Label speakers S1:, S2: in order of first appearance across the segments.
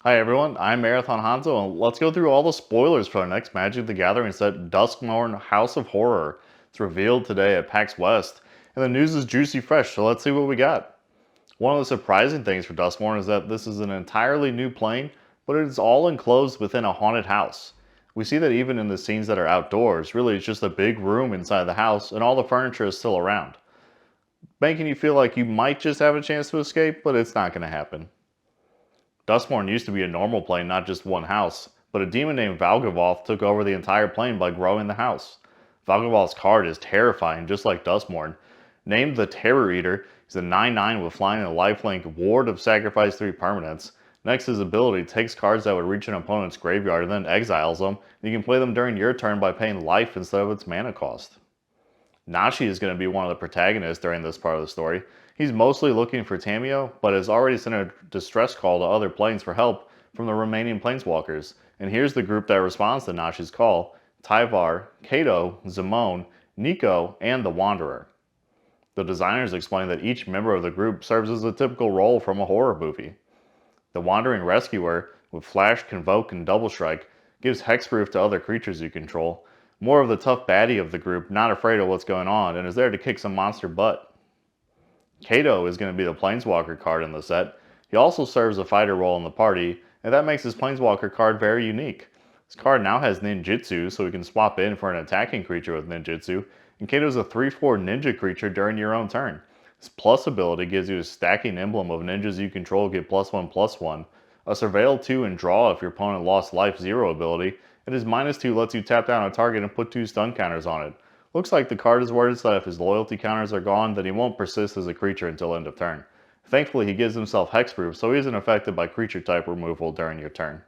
S1: Hi everyone, I'm Marathon Hanzo, and let's go through all the spoilers for our next Magic the Gathering set, Duskmourn House of Horror. It's revealed today at PAX West, and the news is juicy fresh, so let's see what we got. One of the surprising things for Duskmourn is that this is an entirely new plane, but it is all enclosed within a haunted house. We see that even in the scenes that are outdoors, really it's just a big room inside the house, and all the furniture is still around, making you feel like you might just have a chance to escape, but it's not going to happen. Duskmourn used to be a normal plane, not just one house, but a demon named Valgavoth took over the entire plane by growing the house. Valgavoth's card is terrifying, just like Duskmourn. Named the Terror Eater, he's a 9/9 with flying and lifelink, ward of sacrifice 3 permanents. Next, his ability takes cards that would reach an opponent's graveyard and then exiles them, and you can play them during your turn by paying life instead of its mana cost. Nashi is going to be one of the protagonists during this part of the story. He's mostly looking for Tamio, but has already sent a distress call to other planes for help from the remaining planeswalkers. And here's the group that responds to Nashi's call: Tyvar, Kato, Zimone, Nico, and the Wanderer. The designers explain that each member of the group serves as a typical role from a horror movie. The Wandering Rescuer, with Flash, Convoke, and Double Strike, gives hexproof to other creatures you control. More of the tough baddie of the group, not afraid of what's going on, and is there to kick some monster butt. Kato is going to be the Planeswalker card in the set. He also serves a fighter role in the party, and that makes his Planeswalker card very unique. This card now has ninjutsu, so we can swap in for an attacking creature with ninjutsu, and Kato's a 3/4 ninja creature during your own turn. His plus ability gives you a stacking emblem of ninjas you control get +1/+1, a surveil 2 and draw if your opponent lost life 0 ability, and his -2 lets you tap down a target and put 2 stun counters on it. Looks like the card is worded so that if his loyalty counters are gone, then he won't persist as a creature until end of turn. Thankfully, he gives himself hexproof, so he isn't affected by creature type removal during your turn.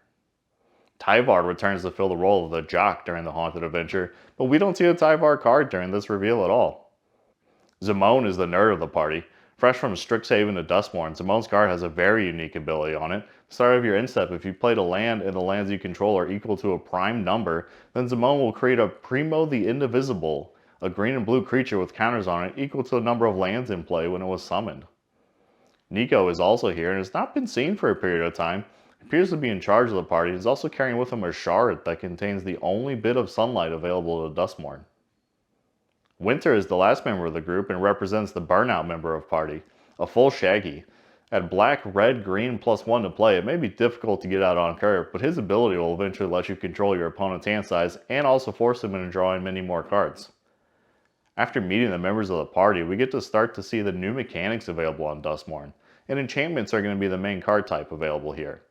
S1: Tyvar returns to fill the role of the jock during the Haunted Adventure, but we don't see a Tyvar card during this reveal at all. Zimone is the nerd of the party. Fresh from Strixhaven to Duskmourn, Zimone's card has a very unique ability on it. Start of your end step, if you played a land and the lands you control are equal to a prime number, then Zimone will create a Primo the Indivisible, a green and blue creature with counters on it equal to the number of lands in play when it was summoned. Nico is also here and has not been seen for a period of time. He appears to be in charge of the party. He's also carrying with him a shard that contains the only bit of sunlight available to Duskmourn. Winter is the last member of the group and represents the burnout member of party, a full Shaggy. At black, red, green, +1 to play, it may be difficult to get out on curve, but his ability will eventually let you control your opponent's hand size and also force him into drawing many more cards. After meeting the members of the party, we get to start to see the new mechanics available on Duskmourn, and enchantments are going to be the main card type available here.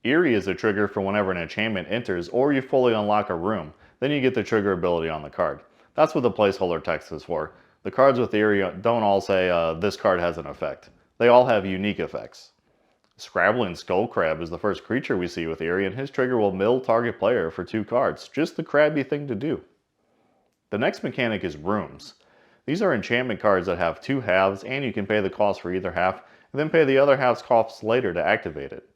S1: Eerie is a trigger for whenever an enchantment enters or you fully unlock a room, then you get the trigger ability on the card. That's what the placeholder text is for. The cards with Eerie don't all say, this card has an effect. They all have unique effects. Scrabbling Skullcrab is the first creature we see with Eerie, and his trigger will mill target player for 2 cards. Just the crabby thing to do. The next mechanic is Rooms. These are enchantment cards that have 2 halves, and you can pay the cost for either half, and then pay the other half's cost later to activate it.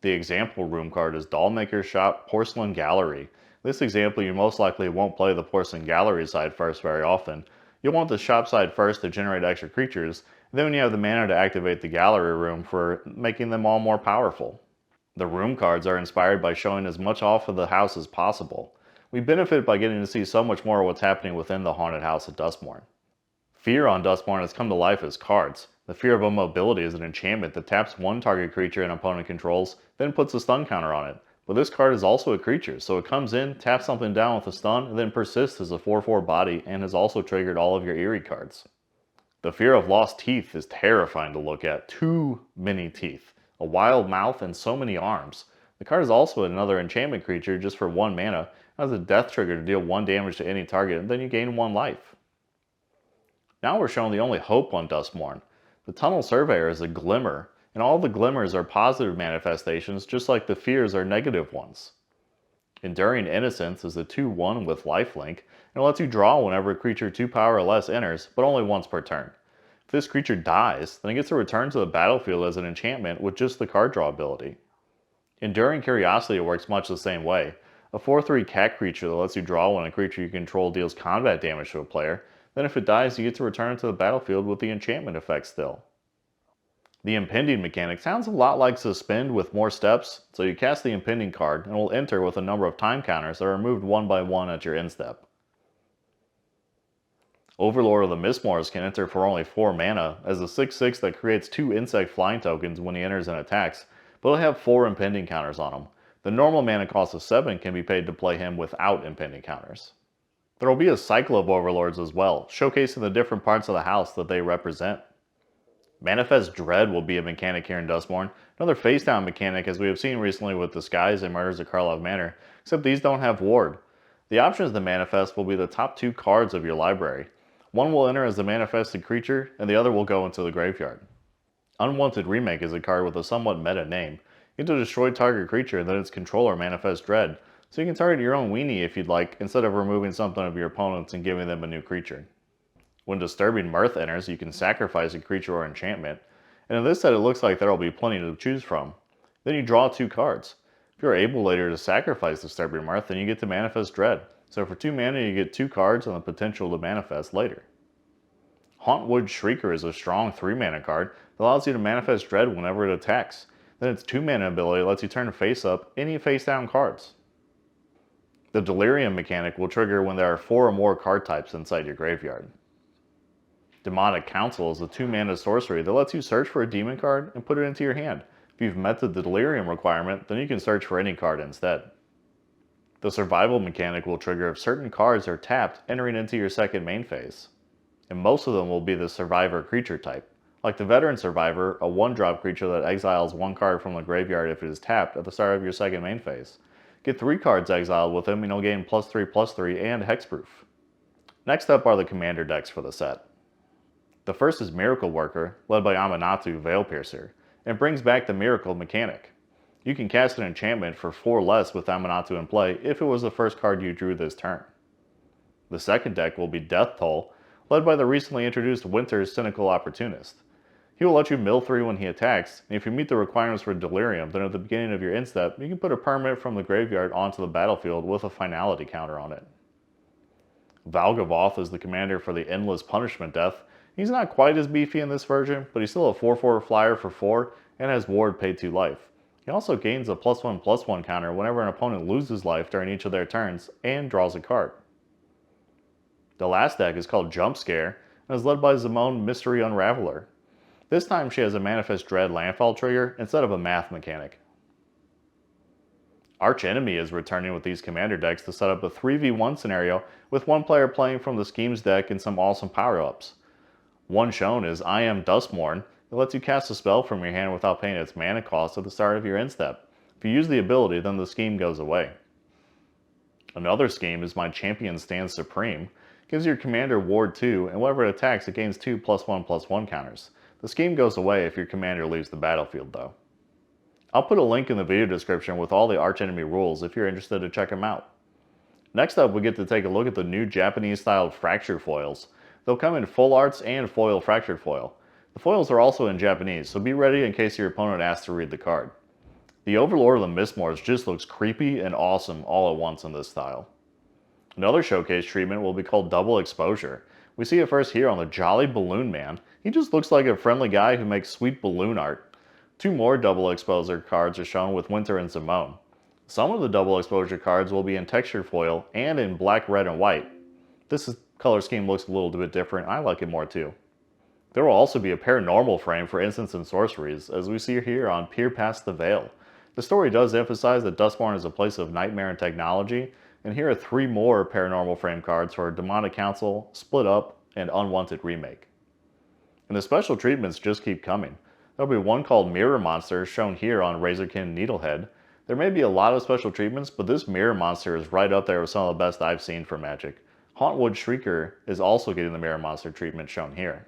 S1: The example room card is Dollmaker's Shop Porcelain Gallery. This example, you most likely won't play the Porcelain Gallery side first very often. You'll want the shop side first to generate extra creatures, and then when you have the mana to activate the gallery room for making them all more powerful. The room cards are inspired by showing as much off of the house as possible. We benefit by getting to see so much more of what's happening within the haunted house at Duskmourn. Fear on Duskmourn has come to life as cards. The Fear of Immobility is an enchantment that taps one target creature an opponent controls, then puts a stun counter on it. But this card is also a creature, so it comes in, taps something down with a stun, and then persists as a 4/4 body, and has also triggered all of your Eerie cards. The Fear of Lost Teeth is terrifying to look at. Too many teeth, a wild mouth, and so many arms. The card is also another enchantment creature just for 1 mana, and has a death trigger to deal 1 damage to any target, and then you gain 1 life. Now we're shown the only hope on Duskmourn. The Tunnel Surveyor is a glimmer, and all the glimmers are positive manifestations just like the fears are negative ones. Enduring Innocence is a 2/1 with lifelink, and lets you draw whenever a creature 2 power or less enters, but only once per turn. If this creature dies, then it gets to return to the battlefield as an enchantment with just the card draw ability. Enduring Curiosity works much the same way. A 4/3 cat creature that lets you draw when a creature you control deals combat damage to a player, then if it dies you get to return it to the battlefield with the enchantment effect still. The impending mechanic sounds a lot like suspend with more steps, so you cast the impending card and will enter with a number of time counters that are removed one by one at your end step. Overlord of the Mistmours can enter for only 4 mana as a 6/6 that creates 2 insect flying tokens when he enters and attacks, but he'll have 4 impending counters on him. The normal mana cost of 7 can be paid to play him without impending counters. There will be a cycle of Overlords as well, showcasing the different parts of the house that they represent. Manifest Dread will be a mechanic here in Duskmourn, another face down mechanic as we have seen recently with Disguise and Murders at Karlov Manor, except these don't have Ward. The options to manifest will be the top 2 cards of your library. One will enter as the manifested creature, and the other will go into the graveyard. Unwanted Remake is a card with a somewhat meta name. You get to destroy target creature, then its controller manifests Dread, so you can target your own weenie if you'd like, instead of removing something of your opponent's and giving them a new creature. When Disturbing Mirth enters, you can sacrifice a creature or enchantment, and in this set it looks like there will be plenty to choose from. Then you draw 2 cards. If you're able later to sacrifice Disturbing Mirth, then you get to manifest Dread. So for 2 mana you get 2 cards and the potential to manifest later. Hauntwood Shrieker is a strong 3 mana card that allows you to manifest Dread whenever it attacks. Then its 2 mana ability lets you turn face up any face down cards. The Delirium mechanic will trigger when there are 4 or more card types inside your graveyard. Demonic Council is a 2 mana sorcery that lets you search for a demon card and put it into your hand. If you've met the Delirium requirement, then you can search for any card instead. The Survival mechanic will trigger if certain cards are tapped entering into your second main phase. And most of them will be the Survivor creature type. Like the Veteran Survivor, a 1-drop creature that exiles 1 card from the graveyard if it is tapped at the start of your second main phase. Get 3 cards exiled with him and you'll gain +3/+3 and hexproof. Next up are the commander decks for the set. The first is Miracle Worker, led by Aminatou Veilpiercer, and brings back the Miracle mechanic. You can cast an enchantment for 4 less with Aminatou in play if it was the first card you drew this turn. The second deck will be Death Toll, led by the recently introduced Winter's Cynical Opportunist. He will let you mill 3 when he attacks, and if you meet the requirements for Delirium, then at the beginning of your end step, you can put a permanent from the graveyard onto the battlefield with a finality counter on it. Valgavoth is the commander for the Endless Punishment Death. He's not quite as beefy in this version, but he's still a 4/4 flyer for 4 and has Ward paid 2 life. He also gains a +1/+1 counter whenever an opponent loses life during each of their turns and draws a card. The last deck is called Jump Scare and is led by Zimone Mystery Unraveler. This time she has a Manifest Dread landfall trigger instead of a math mechanic. Archenemy is returning with these commander decks to set up a 3v1 scenario with one player playing from the Schemes deck and some awesome power-ups. One shown is I Am Duskmourn that lets you cast a spell from your hand without paying its mana cost at the start of your end step. If you use the ability, then the scheme goes away. Another scheme is My Champion Stands Supreme. It gives your commander Ward 2, and whenever it attacks, it gains 2 +1/+1 counters. The scheme goes away if your commander leaves the battlefield though. I'll put a link in the video description with all the Archenemy rules if you're interested to check them out. Next up, we get to take a look at the new Japanese-styled Fracture foils. They'll come in full arts and foil fractured foil. The foils are also in Japanese, so be ready in case your opponent asks to read the card. The Overlord of the Mistmours just looks creepy and awesome all at once in this style. Another showcase treatment will be called Double Exposure. We see it first here on the Jolly Balloon Man. He just looks like a friendly guy who makes sweet balloon art. 2 more Double Exposure cards are shown with Winter and Zimone. Some of the Double Exposure cards will be in textured foil and in black, red, and white. This color scheme looks a little bit different. I like it more too. There will also be a paranormal frame for instants and sorceries, as we see here on Peer Past the Veil. The story does emphasize that Duskmourn is a place of nightmare and technology, and here are 3 more paranormal frame cards for Demonic Council, Split Up, and Unwanted Remake. And the special treatments just keep coming. There'll be one called Mirror Monster, shown here on Razorkin Needlehead. There may be a lot of special treatments, but this Mirror Monster is right up there with some of the best I've seen for Magic. Hauntwood Shrieker is also getting the Mirror Monster treatment shown here.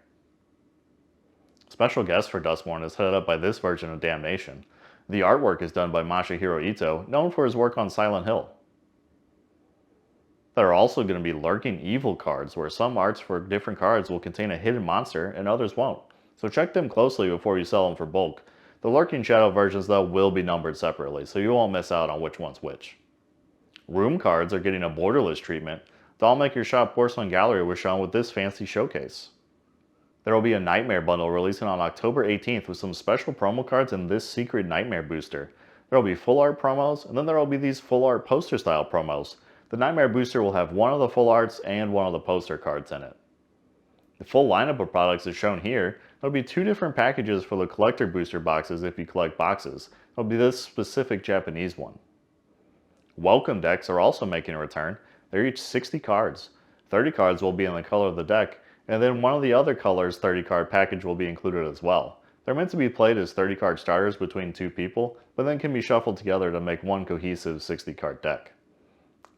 S1: Special guest for Duskmourn is headed up by this version of Damnation. The artwork is done by Masahiro Ito, known for his work on Silent Hill. There are also going to be Lurking Evil cards, where some arts for different cards will contain a hidden monster and others won't. So check them closely before you sell them for bulk. The Lurking Shadow versions though will be numbered separately, so you won't miss out on which one's which. Room cards are getting a borderless treatment. The I'll Make Your Shop Porcelain Gallery was shown with this fancy showcase. There will be a Nightmare bundle releasing on October 18th with some special promo cards and this secret Nightmare booster. There will be full art promos, and then there will be these full art poster style promos. The Nightmare booster will have one of the full arts and one of the poster cards in it. The full lineup of products is shown here. There will be 2 different packages for the collector booster boxes if you collect boxes. There will be this specific Japanese one. Welcome decks are also making a return. They're each 60 cards. 30 cards will be in the color of the deck, and then one of the other colors 30 card package will be included as well. They're meant to be played as 30 card starters between 2 people, but then can be shuffled together to make one cohesive 60 card deck.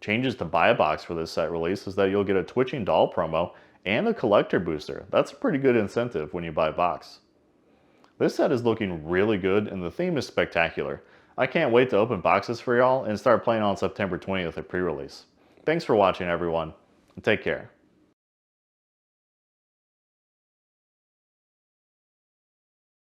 S1: Changes to buy a box for this set release is that you'll get a Twitching Doll promo and a collector booster. That's a pretty good incentive when you buy a box. This set is looking really good and the theme is spectacular. I can't wait to open boxes for y'all and start playing on September 20th at pre-release. Thanks for watching everyone, and take care.